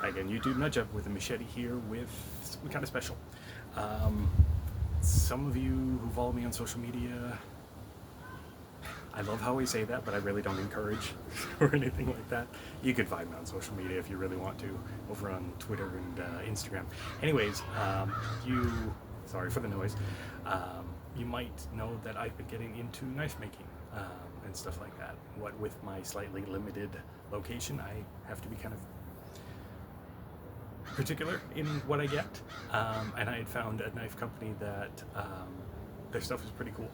Again, YouTube nudge up with a machete here with something kind of special. Some of you who follow me on social media, I love how I say that, but I really don't encourage or anything like that. You could find me on social media if you really want to, over on Twitter and Instagram. Anyways, sorry for the noise, you might know that I've been getting into knife making and stuff like that. What with my slightly limited location, I have to be kind of particular in what I get, and I had found a knife company that their stuff is pretty cool.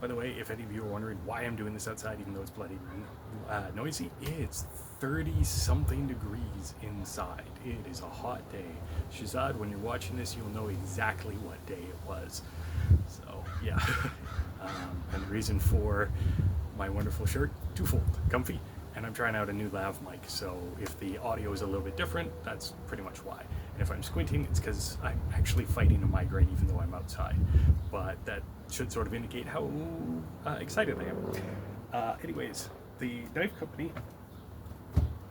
By the way, if any of you are wondering why I'm doing this outside even though it's bloody noisy, it's 30-something degrees inside. It is a hot day. Shazad, when you're watching this, you'll know exactly what day it was. So, yeah. And the reason for my wonderful shirt, twofold. Comfy, and I'm trying out a new lav mic, so if the audio is a little bit different, that's pretty much why. And if I'm squinting, it's because I'm actually fighting a migraine even though I'm outside. But that should sort of indicate how excited I am. Anyways, the knife company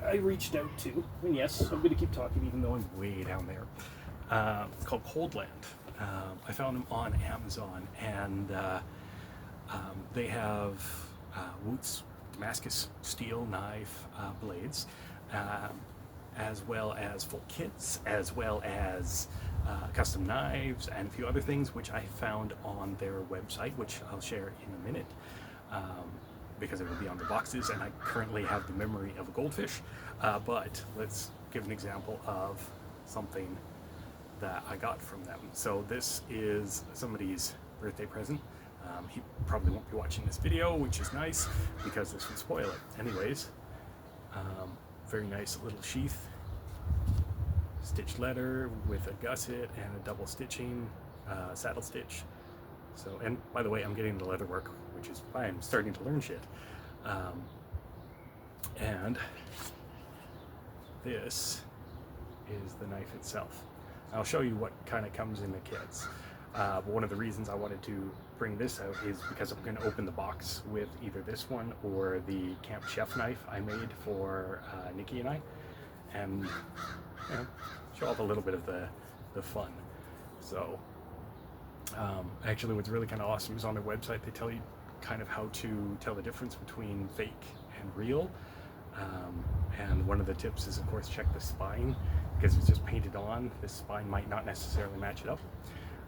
I reached out to, and yes, I'm going to keep talking even though I'm way down there. It's called ColdLand. I found them on Amazon, and they have Wootz Damascus steel knife blades, as well as full kits, as well as custom knives and a few other things which I found on their website, which I'll share in a minute, because it will be on the boxes, and I currently have the memory of a goldfish. But let's give an example of something that I got from them. So this is somebody's birthday present. He probably won't be watching this video, which is nice because this would spoil it. Anyways, very nice little sheath, stitched leather with a gusset and a double stitching, saddle stitch. So, and by the way, I'm getting the leather work, which is why I'm starting to learn shit. And this is the knife itself. I'll show you what kind of comes in the kits. But one of the reasons I wanted to bring this out is because I'm going to open the box with either this one or the Camp Chef knife I made for Nikki and I, and you know, show off a little bit of the fun. So actually what's really kind of awesome is on their website they tell you kind of how to tell the difference between fake and real, and one of the tips is of course check the spine, because if it's just painted on, this spine might not necessarily match it up.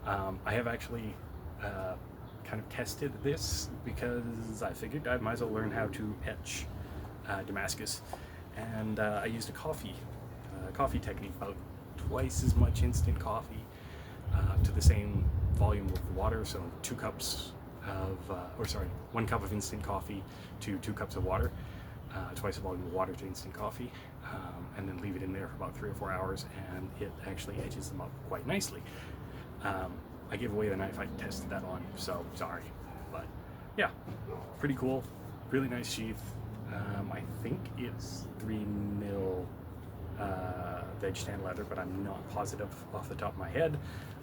I have actually kind of tested this because I figured I might as well learn how to etch Damascus, and I used a coffee technique, about twice as much instant coffee to the same volume of water, so 2 cups of, 1 cup of instant coffee to 2 cups of water, twice the volume of water to instant coffee, and then leave it in there for about 3 or 4 hours, and it actually edges them up quite nicely. I gave away the knife I tested that on, so sorry. But yeah, pretty cool, really nice sheath. I think it's 3mm veg tan leather, but I'm not positive off the top of my head.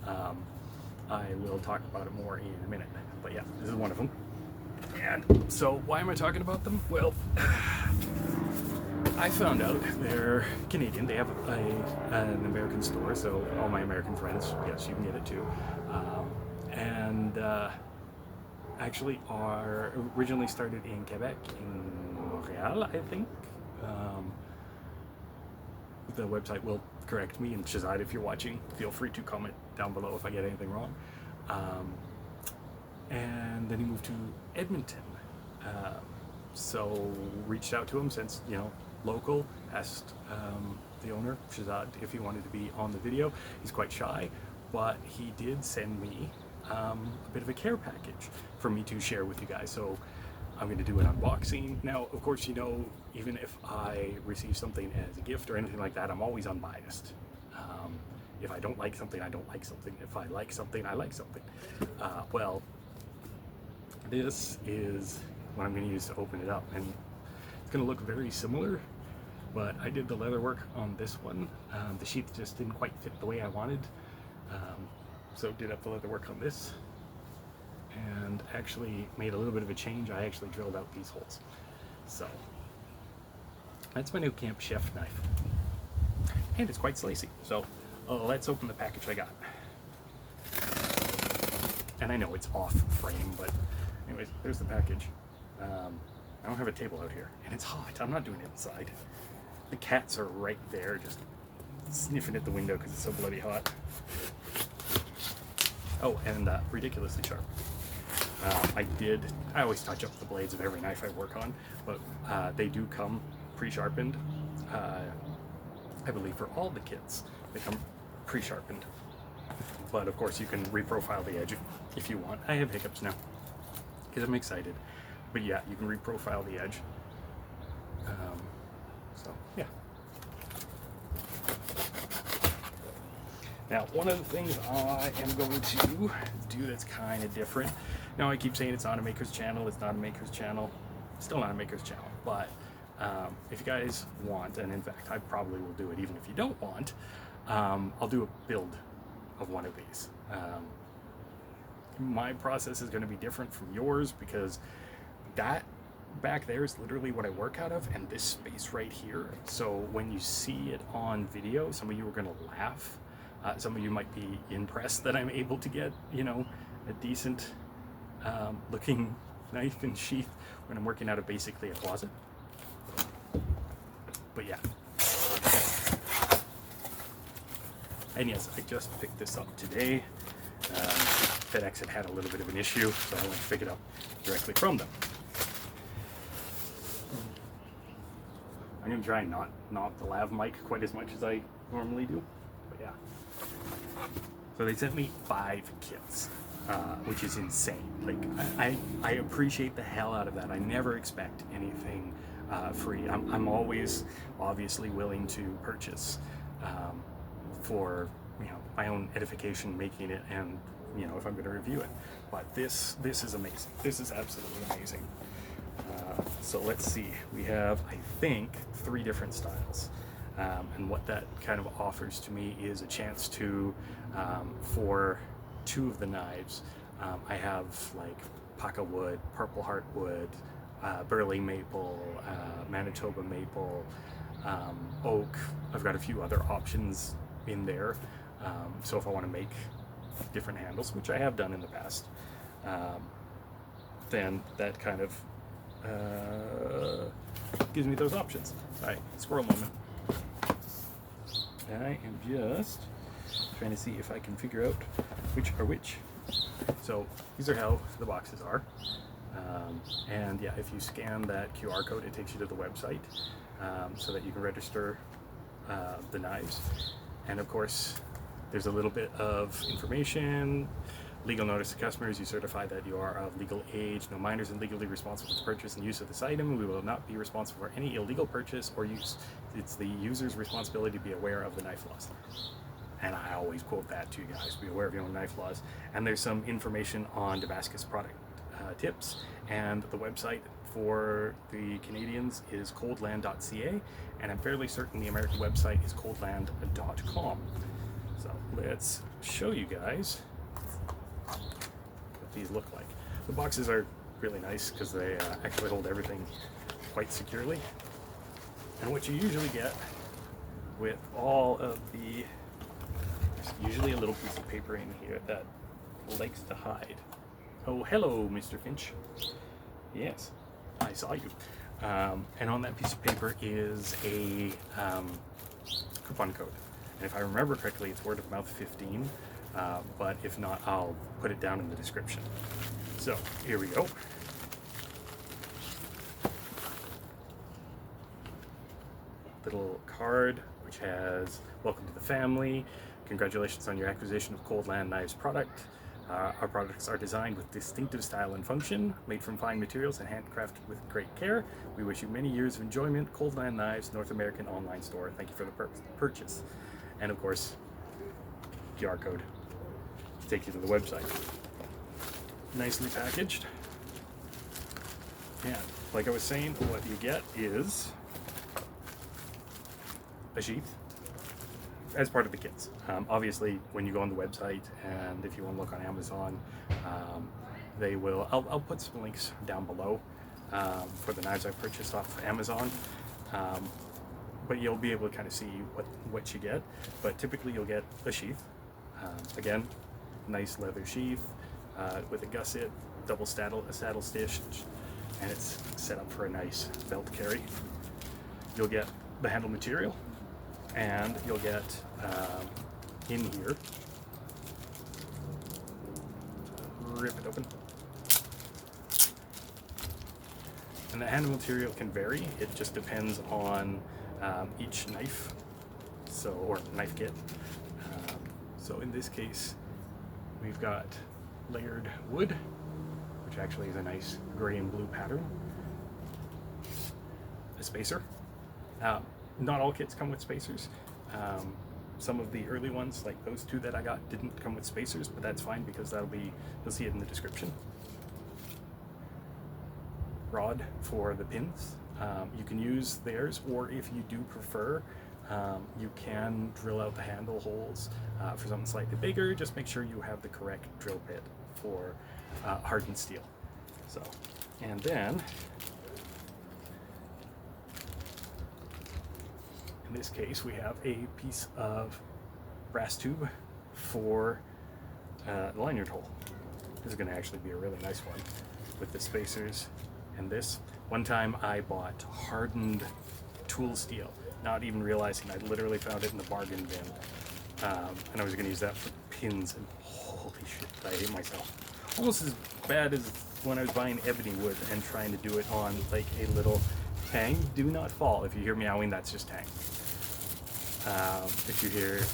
I will talk about it more in a minute, but yeah, this is one of them. And so why am I talking about them? Well, I found out they're Canadian. They have an American store, so all my American friends, yes, you can get it too. And actually are originally started in Quebec, in Montreal, I think. The website will correct me, and Shazad, if you're watching, feel free to comment down below if I get anything wrong. And then he moved to Edmonton. So reached out to him, since, you know, local, asked the owner, Shazad, if he wanted to be on the video. He's quite shy, but he did send me a bit of a care package for me to share with you guys. So I'm going to do an unboxing. Now, of course, you know, even if I receive something as a gift or anything like that, I'm always unbiased. If I don't like something, I don't like something. If I like something, I like something. Well, this is what I'm going to use to open it up, and it's going to look very similar, but I did the leather work on this one. The sheath just didn't quite fit the way I wanted, so did up the leather work on this, and actually made a little bit of a change. I actually drilled out these holes. So that's my new Camp Chef knife. and it's quite slicey. So let's open the package I got. And I know it's off frame, but anyways, there's the package. I don't have a table out here, and it's hot. I'm not doing it inside. The cats are right there, just sniffing at the window because it's so bloody hot. Oh, and ridiculously sharp. I always touch up the blades of every knife I work on, but they do come pre-sharpened. I believe for all the kits, they come pre-sharpened. But of course you can reprofile the edge if you want. I have hiccups now because I'm excited. But yeah, you can reprofile the edge. So yeah. Now, one of the things I am going to do that's kind of different. Now, I keep saying it's not a maker's channel. It's not a maker's channel. Still not a maker's channel. But if you guys want, and in fact, I probably will do it even if you don't want, I'll do a build of one of these. My process is going to be different from yours because that back there is literally what I work out of, and this space right here. So when you see it on video, some of you are going to laugh. Some of you might be impressed that I'm able to get, you know, a decent looking knife and sheath when I'm working out of basically a closet. But yeah. And yes, I just picked this up today. FedEx had a little bit of an issue, so I went to pick it up directly from them. I'm going to try and not the lav mic quite as much as I normally do, but yeah. So they sent me 5 kits, which is insane. Like, I appreciate the hell out of that. I never expect anything free. I'm always obviously willing to purchase for, you know, my own edification, making it, and, you know, if I'm going to review it. But this is amazing. This is absolutely amazing. So let's see. We have, I think, 3 different styles. And what that kind of offers to me is a chance to, for 2 of the knives, I have like Paca wood, Purple Heart wood, Burley maple, Manitoba maple, oak. I've got a few other options in there. So if I want to make different handles, which I have done in the past, then that kind of gives me those options. Alright, squirrel moment. I am just trying to see if I can figure out which are which. So these are how the boxes are. And yeah, if you scan that QR code, it takes you to the website so that you can register the knives. And of course, there's a little bit of information. Legal notice to customers: you certify that you are of legal age, no minors, and legally responsible for the purchase and use of this item. We will not be responsible for any illegal purchase or use. It's the user's responsibility to be aware of the knife laws. And I always quote that to you guys: be aware of your own knife laws. And there's some information on Damascus product tips, and the website for the Canadians is ColdLand.ca, and I'm fairly certain the American website is ColdLand.com. So let's show you guys what these look like. The boxes are really nice because they actually hold everything quite securely. And what you usually get with all of the, there's usually a little piece of paper in here that likes to hide. Oh, hello, Mr. Finch. Yes, I saw you. And on that piece of paper is a coupon code. And if I remember correctly, it's word of mouth 15. But if not, I'll put it down in the description. So here we go. Little card which has "Welcome to the family. Congratulations on your acquisition of ColdLand Knives product. Our products are designed with distinctive style and function, made from fine materials and handcrafted with great care. We wish you many years of enjoyment. ColdLand Knives, North American online store. Thank you for the purchase." And of course, QR code to take you to the website. Nicely packaged. And like I was saying, what you get is a sheath as part of the kits. Obviously, when you go on the website, and if you want to look on Amazon, they will. I'll put some links down below for the knives I purchased off Amazon. but you'll be able to kind of see what you get. But typically you'll get a sheath. Again, nice leather sheath with a gusset, double saddle stitch, and it's set up for a nice belt carry. You'll get the handle material, and you'll get in here, rip it open. And the handle material can vary. It just depends on each knife, or knife kit. So in this case, we've got layered wood, which actually is a nice gray and blue pattern. A spacer. Not all kits come with spacers. Some of the early ones, like those two that I got, didn't come with spacers, but that's fine because you'll see it in the description. Rod for the pins. You can use theirs, or if you do prefer, you can drill out the handle holes for something slightly bigger. Just make sure you have the correct drill bit for hardened steel. So, and then in this case, we have a piece of brass tube for the lanyard hole. This is going to actually be a really nice one with the spacers and this. One time I bought hardened tool steel, not even realizing I literally found it in the bargain bin. And I was going to use that for pins, and holy shit, I hate myself. Almost as bad as when I was buying ebony wood and trying to do it on like a little tang. Do not fall. If you hear meowing, that's just tang. If you hear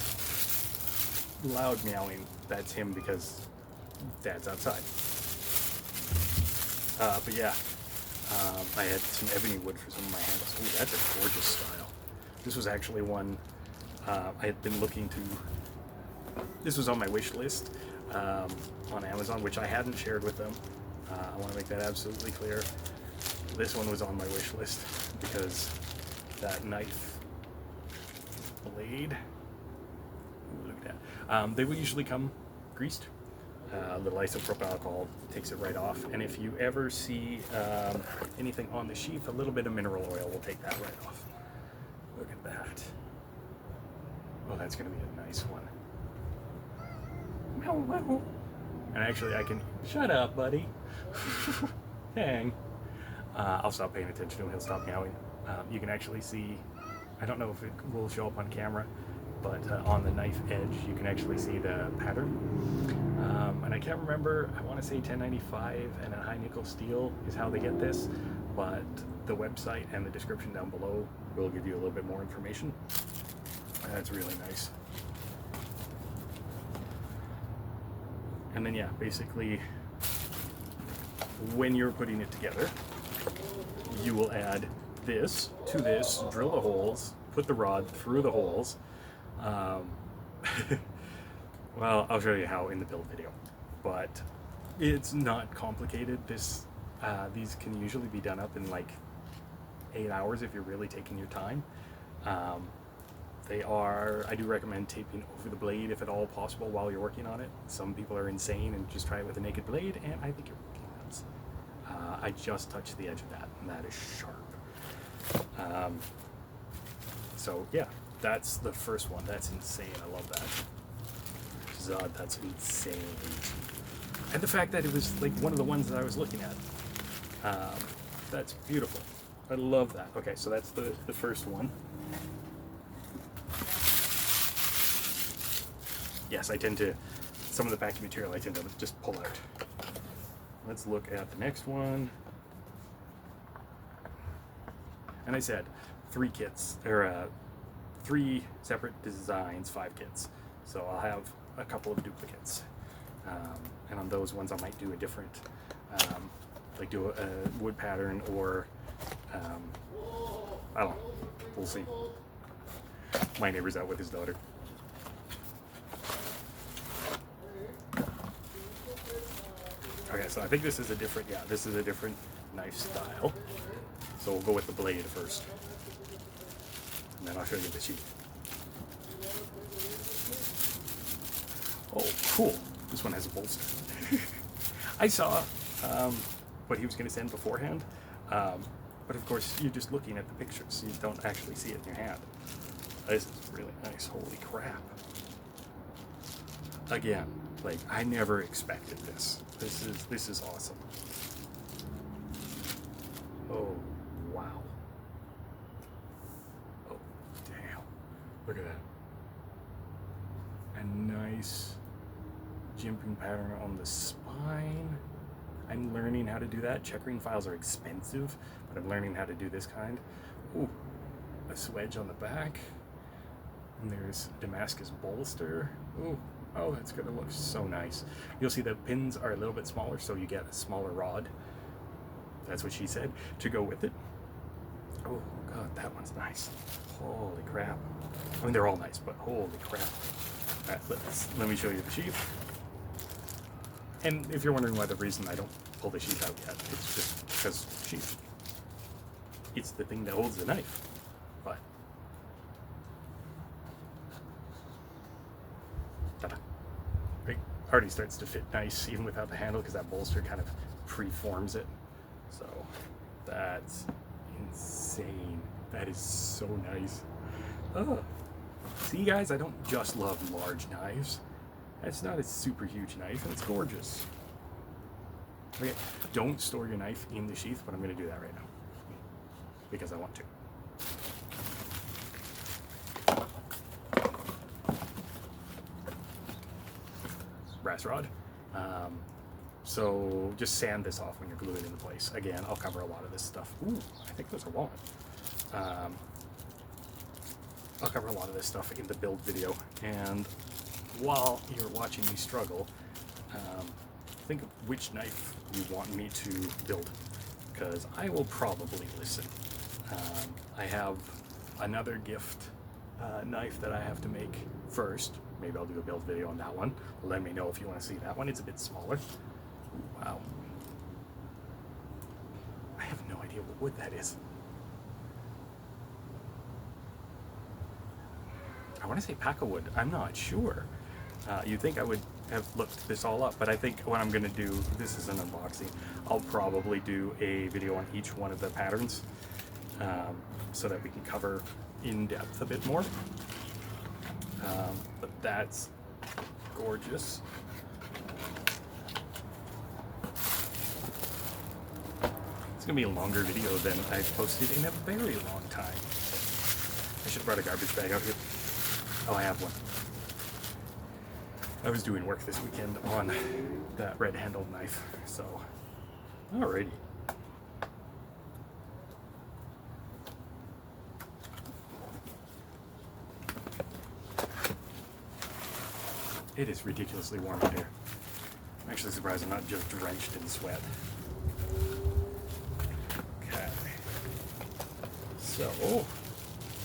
loud meowing, that's him because Dad's outside. But yeah, I had some ebony wood for some of my handles. Ooh, that's a gorgeous style. This was actually one I had been looking to. This was on my wish list on Amazon, which I hadn't shared with them. I want to make that absolutely clear. This one was on my wish list because that knife blade. Ooh, look at that. They will usually come greased. A little isopropyl alcohol takes it right off. And if you ever see anything on the sheath, a little bit of mineral oil will take that right off. Look at that. Oh, that's going to be a nice one. Meow, meow. And actually, I can. Shut up, buddy. Hang. I'll stop paying attention to him. He'll stop meowing. You can actually see. I don't know if it will show up on camera, but on the knife edge, you can actually see the pattern. And I can't remember. I want to say 1095 and a high nickel steel is how they get this, but the website and the description down below will give you a little bit more information. That's really nice. And then yeah, basically when you're putting it together, you will add this to this, drill the holes, put the rod through the holes. Well, I'll show you how in the build video, but it's not complicated. These can usually be done up in like 8 hours if you're really taking your time. I do recommend taping over the blade if at all possible while you're working on it. Some people are insane and just try it with a naked blade, and I think you're working nuts. I just touched the edge of that, and that is sharp. So yeah, that's the first one. That's insane. I love that. Zod, that's insane. And the fact that it was like one of the ones that I was looking at. That's beautiful. I love that. Okay, so that's the first one. Yes, I tend to, some of the packing material I tend to just pull out. Let's look at the next one. And I said 3 kits, or 3 separate designs, 5 kits. So I'll have a couple of duplicates. And on those ones I might do a different, like do a wood pattern or, I don't know, we'll see. My neighbor's out with his daughter. Okay, so I think this is a different, this is a different knife style. So we'll go with the blade first. And then I'll show you the sheath. Oh, cool. This one has a bolster. I saw what he was going to send beforehand. But of course, you're just looking at the pictures, so you don't actually see it in your hand. This is really nice. Holy crap. Again, like, I never expected this. This is awesome. Oh, wow. Oh, damn. Look at that. A nice jimping pattern on the spine. I'm learning how to do that. Checkering files are expensive, but I'm learning how to do this kind. Ooh, a swedge on the back. And there's a Damascus bolster. Ooh, oh, that's gonna look so nice. You'll see the pins are a little bit smaller, so you get a smaller rod. That's what she said, to go with it. Oh God, that one's nice. Holy crap. I mean, they're all nice, but holy crap. All right, let me show you the sheath. And if you're wondering why the reason I don't pull the sheath out yet, it's just because sheath. It's the thing that holds the knife. But ta-da. Right? Already starts to fit nice even without the handle because that bolster kind of preforms it. So that's insane. That is so nice. Oh. See guys, I don't just love large knives. It's not a super huge knife, and it's gorgeous. Okay, don't store your knife in the sheath, but I'm going to do that right now. Because I want to. Brass rod. So just sand this off when you're gluing it into place. Again, I'll cover a lot of this stuff. Ooh, I think those are walnut. I'll cover a lot of this stuff in the build video, and while you're watching me struggle, think of which knife you want me to build, because I will probably listen. I have another gift knife that I have to make first. Maybe I'll do a build video on that one. Let me know if you want to see that one. It's a bit smaller. Ooh, wow. I have no idea what wood that is. I want to say Paca wood. I'm not sure. You'd think I would have looked this all up, but I think what I'm going to do, this is an unboxing, I'll probably do a video on each one of the patterns so that we can cover in depth a bit more. But that's gorgeous. It's going to be a longer video than I've posted in a very long time. I should have brought a garbage bag out here. Oh, I have one. I was doing work this weekend on that red handled knife, so alrighty. It is ridiculously warm in here. I'm actually surprised I'm not just drenched in sweat. Okay. So,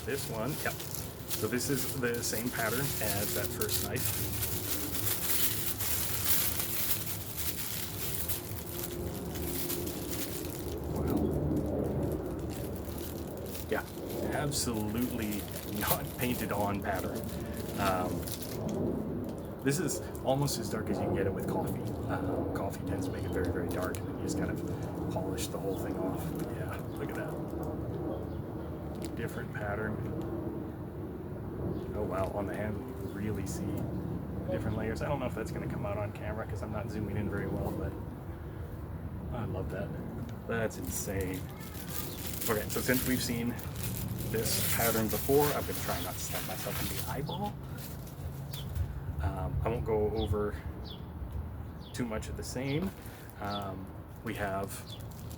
this one, yep. So this is the same pattern as that first knife. Yeah, absolutely not painted on pattern. This is almost as dark as you can get it with coffee. Coffee tends to make it very, very dark, and then you just kind of polish the whole thing off. But yeah, look at that. Different pattern. Oh wow, on the hand you can really see the different layers. I don't know if that's going to come out on camera because I'm not zooming in very well, but I love that. That's insane. Okay, so since we've seen this pattern before, I'm going to try not to stab myself in the eyeball. I won't go over too much of the same. We have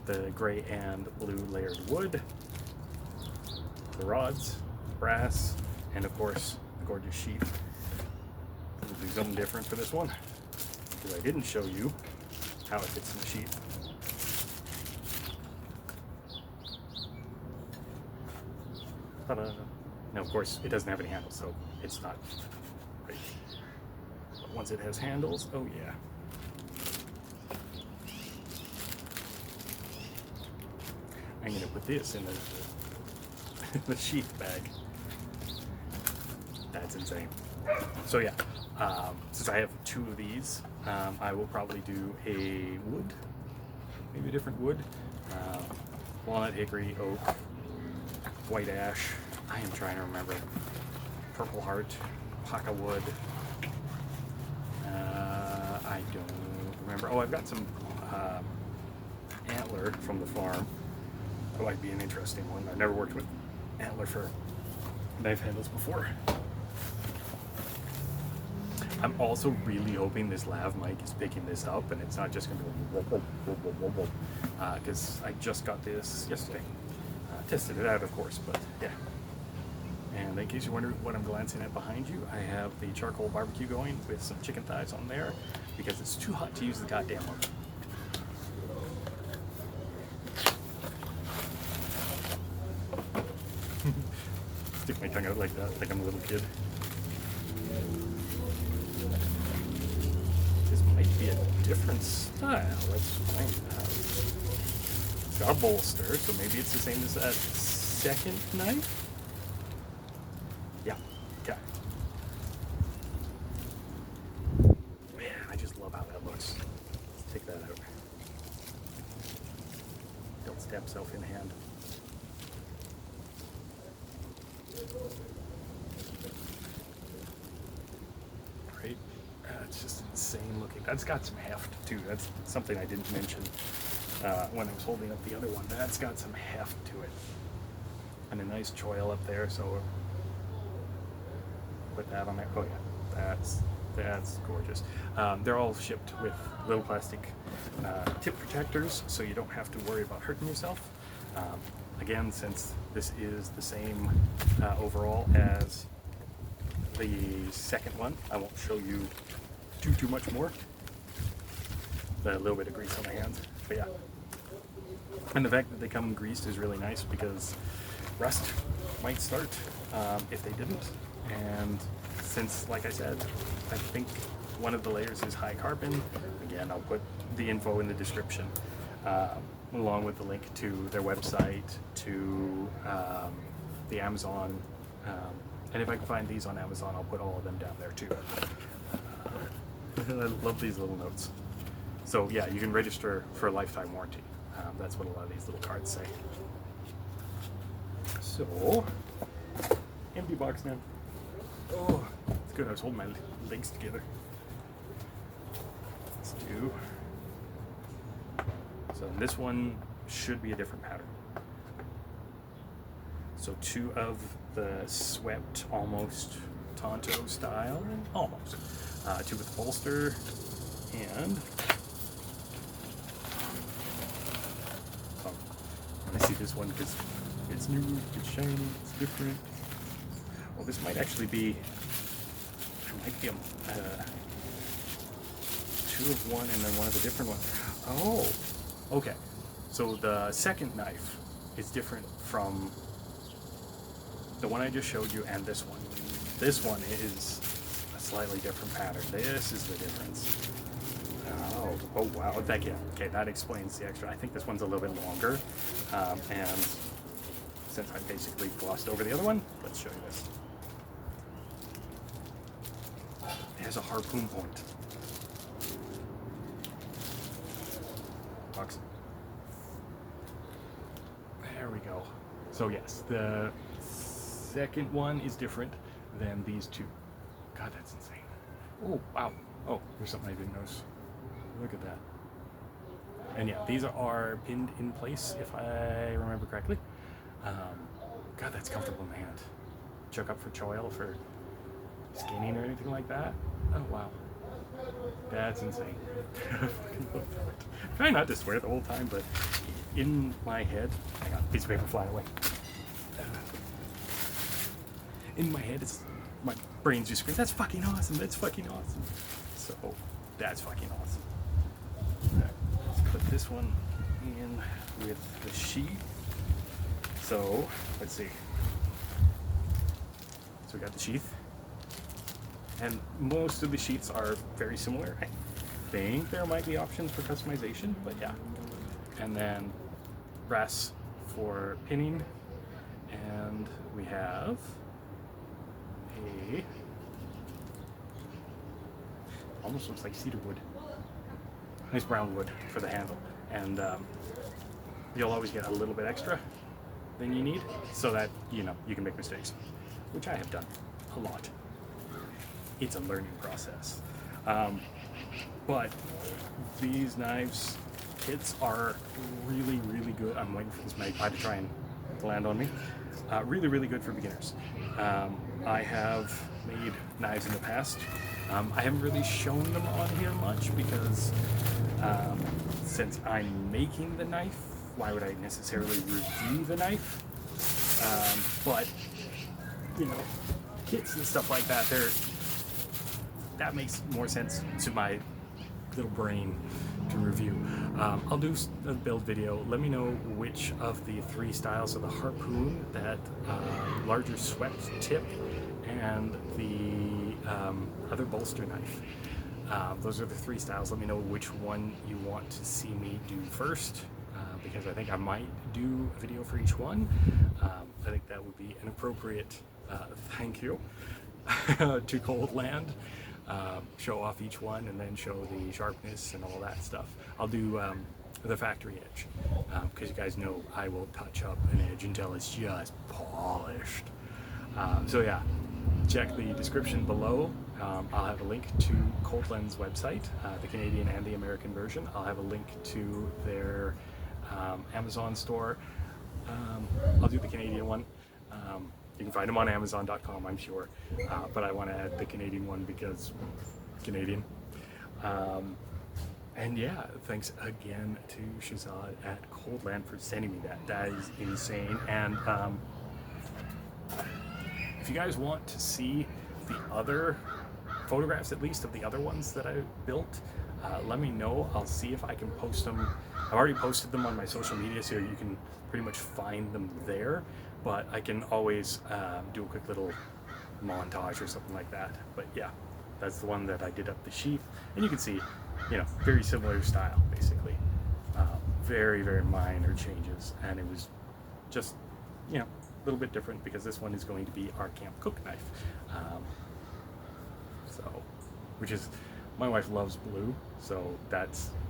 the gray and blue layered wood, the rods, brass, and of course the gorgeous sheath. We'll do something different for this one because I didn't show you how it fits in the sheath. Ta-da. Now of course it doesn't have any handles, so it's not great. But once it has handles, oh yeah. I'm gonna put this in the sheath bag. That's insane. So yeah, since I have two of these, I will probably do a wood, maybe a different wood. walnut, hickory, oak, white ash. I am trying to remember. Purple heart, Paca wood. I don't remember. Oh, I've got some antler from the farm. That might be an interesting one. I've never worked with antler for knife handles before. I'm also really hoping this lav mic is picking this up and it's not just going to go because I just got this yesterday. Tested it out, of course, but yeah. And in case you're wondering what I'm glancing at behind you, I have the charcoal barbecue going with some chicken thighs on there because it's too hot to use the goddamn oven. Stick my tongue out like that, like I'm a little kid. This might be a different style. Let's find out. It's got a bolster, so maybe it's the same as that second knife? Yeah, okay. Man, I just love how that looks. Let's take that out. Don't stab self in hand. Right? It's just insane looking. That's got some heft too. That's something I didn't mention when I was holding up the other one. That's got some heft to it. And a nice choil up there, so put that on there. Oh yeah, that's gorgeous. They're all shipped with little plastic tip protectors, so you don't have to worry about hurting yourself. Again, since this is the same overall as the second one, I won't show you too much more. A little bit of grease on my hands, but yeah. And the fact that they come greased is really nice because rust might start if they didn't. And since, like I said, I think one of the layers is high carbon. Again, I'll put the info in the description, along with the link to their website, to the Amazon. And if I can find these on Amazon, I'll put all of them down there too. I love these little notes. So yeah, you can register for a lifetime warranty. That's what a lot of these little cards say. So, empty box now. Oh, it's good. I was holding my legs together. Let's do. So this one should be a different pattern. So 2 of the swept, almost Tonto style, almost. 2 with bolster, and I see this one because it's new, it's shiny, it's different. Well, this might actually be, there might be 2 of one and then one of a different one. Oh, okay. So the second knife is different from the one I just showed you and this one. This one is a slightly different pattern. This is the difference. Oh wow, okay, that explains the extra. I think this one's a little bit longer, and since I basically glossed over the other one, let's show you this. It has a harpoon point. Box. There we go. So yes, the second one is different than these 2. God, that's insane. Oh, wow. Oh, there's something I didn't notice. Look at that. And yeah, these are pinned in place, if I remember correctly. God, that's comfortable in the hand. Chuck up for choil, for skinning or anything like that. Oh, wow. That's insane. Try not to swear the whole time, but in my head, hang on, piece of paper fly away. In my head, my brain's just screaming, that's fucking awesome, that's fucking awesome. So, that's fucking awesome. Right, let's put this one in with the sheath. So, let's see. So we got the sheath. And most of the sheaths are very similar. I think there might be options for customization, but yeah. And then brass for pinning. And we have a, almost looks like cedar wood. Nice brown wood for the handle. And you'll always get a little bit extra than you need, so that you can make mistakes, which I have done a lot. It's a learning process. But these knives kits are really, really good. I'm waiting for this magpie to try and land on me. Really, really good for beginners. I have made knives in the past. I haven't really shown them on here much because since I'm making the knife, why would I necessarily review the knife? But kits and stuff like that, that makes more sense to my little brain to review. I'll do a build video. Let me know which of the 3 styles of the harpoon, that larger swept tip, and the other bolster knife. Those are the 3 styles. Let me know which one you want to see me do first, because I think I might do a video for each one. I think that would be an appropriate thank you to ColdLand. Show off each one and then show the sharpness and all that stuff. I'll do the factory edge, because you guys know I will touch up an edge until it's just polished. So yeah, check the description below. I'll have a link to ColdLand's website, the Canadian and the American version. I'll have a link to their Amazon store. I'll do the Canadian one. You can find them on Amazon.com, I'm sure, but I want to add the Canadian one because Canadian. And yeah, thanks again to Shazad at ColdLand for sending me that. That is insane. And if you guys want to see the other photographs, at least of the other ones that I built, let me know. I'll see if I can post them. I've already posted them on my social media, so you can pretty much find them there. But I can always do a quick little montage or something like that. But yeah, that's the one that I did up the sheath, and you can see, very similar style, basically. Very, very minor changes, and it was just, a little bit different because this one is going to be our camp cook knife. Which is, my wife loves blue, so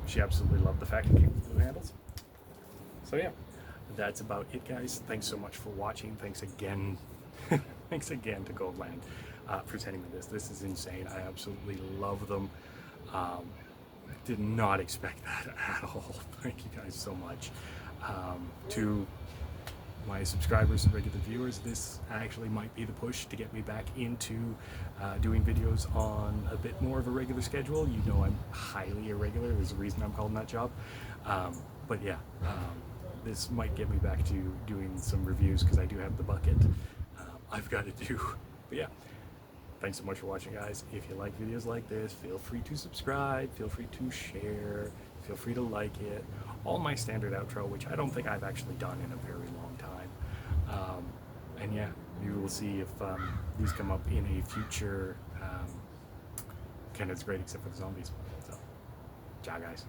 she absolutely loved the fact it came with blue handles. So yeah. That's about it, guys. Thanks so much for watching. Thanks again thanks again to ColdLand for sending me this. This is insane. I absolutely love them. Did not expect that at all. Thank you guys so much. To my subscribers and regular viewers, this actually might be the push to get me back into doing videos on a bit more of a regular schedule. I'm highly irregular. There's a reason I'm called that job. But yeah, this might get me back to doing some reviews because I do have the bucket I've got to do. But yeah, thanks so much for watching, guys. If you like videos like this, feel free to subscribe, feel free to share, feel free to like it. All my standard outro, which I don't think I've actually done in a very long time. And yeah, we will see if these come up in a future Canada's Great Except for the Zombies. So, ciao, guys.